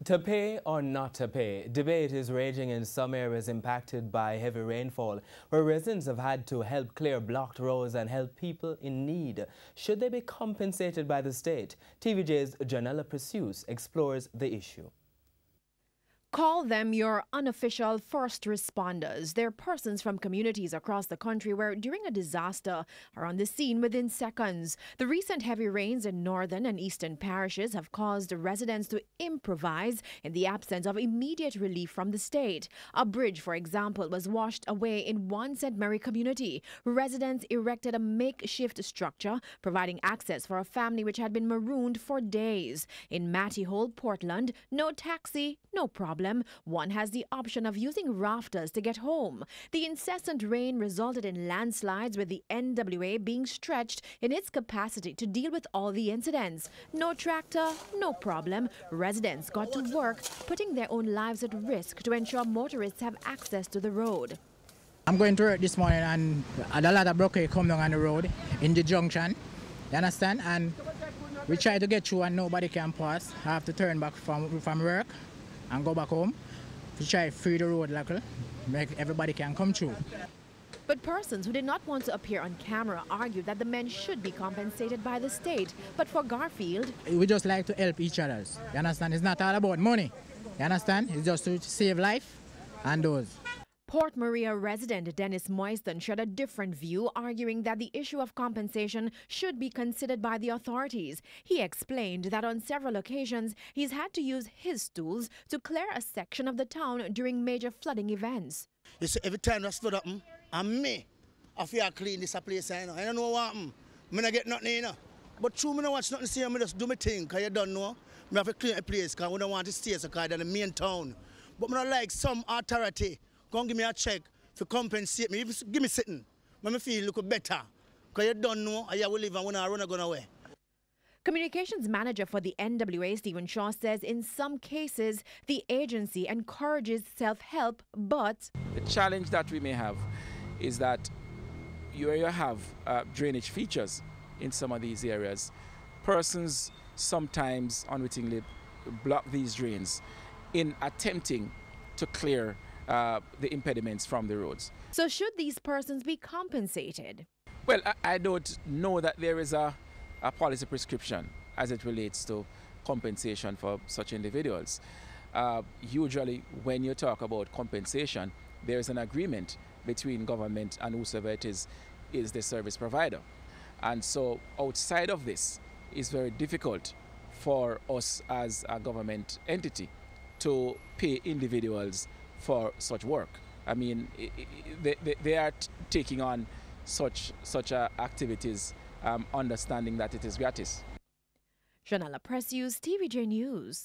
To pay or not to pay, debate is raging in some areas impacted by heavy rainfall, where residents have had to help clear blocked roads and help people in need. Should they be compensated by the state? TVJ's Janella Precious explores the issue. Call them your unofficial first responders. They're persons from communities across the country where, during a disaster, are on the scene within seconds. The recent heavy rains in northern and eastern parishes have caused residents to improvise in the absence of immediate relief from the state. A bridge, for example, was washed away in one St. Mary community. Residents erected a makeshift structure, providing access for a family which had been marooned for days. In Mattyhole, Portland, no taxi, no problem. One has the option of using rafters to get home. The incessant rain resulted in landslides, with the NWA being stretched in its capacity to deal with all the incidents. No tractor, no problem. Residents got to work, putting their own lives at risk to ensure motorists have access to the road. I'm going to work this morning and a lot of blockade come down on the road in the junction. You understand? And we try to get through and nobody can pass. I have to turn back from work and go back home to try to free the road like make everybody can come through. But persons who did not want to appear on camera argued that the men should be compensated by the state. But for Garfield, we just like to help each other. You understand? It's not all about money. You understand? It's just to save life and those. Port Maria resident Dennis Moiston shared a different view, arguing that the issue of compensation should be considered by the authorities. He explained that on several occasions he's had to use his tools to clear a section of the town during major flooding events. You see, every time that's flood up, and me, I feel clean this place. I don't know what happened. I don't get nothing, you know. But true, I don't watch nothing, see, I just do my thing, because you don't know. I have to clean a place, because I don't want to stay, so because the main town. But I don't like some authority. Come give me a check to compensate me. Give me something. Make me feel look better. Because you don't know how you will live and when I run away. Communications manager for the NWA, Stephen Shaw, says in some cases the agency encourages self-help, but the challenge that we may have is that you have drainage features in some of these areas. Persons sometimes unwittingly block these drains in attempting to clear the impediments from the roads. So should these persons be compensated? Well, I don't know that there is a policy prescription as it relates to compensation for such individuals. Usually when you talk about compensation, there is an agreement between government and whosoever it is the service provider. And so outside of this, it's very difficult for us as a government entity to pay individuals for such work. I mean, they are taking on such activities, understanding that it is gratis. Janella Precious, TVJ News.